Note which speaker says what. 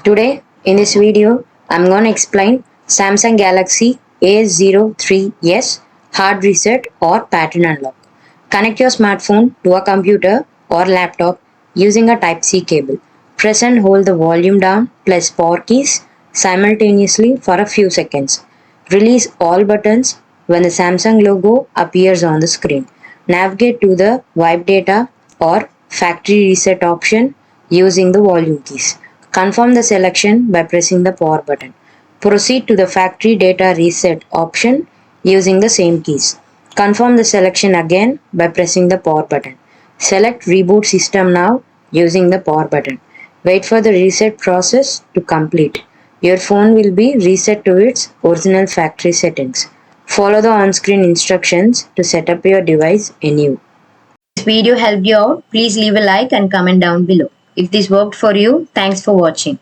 Speaker 1: Today in this video I'm going to explain Samsung Galaxy A03s hard reset or pattern unlock. Connect your smartphone to a computer or laptop using a Type-C cable. Press and hold the volume down plus power keys simultaneously for a few seconds. Release all buttons when the Samsung logo appears on the screen. Navigate to the wipe data or factory reset option using the volume keys. Confirm the selection by pressing the power button. Proceed to the factory data reset option using the same keys. Confirm the selection again by pressing the power button. Select Reboot System now using the power button. Wait for the reset process to complete. Your phone will be reset to its original factory settings. Follow the on-screen instructions to set up your device anew. If this video helped you out, please leave a like and comment down below. If this worked for you, thanks for watching.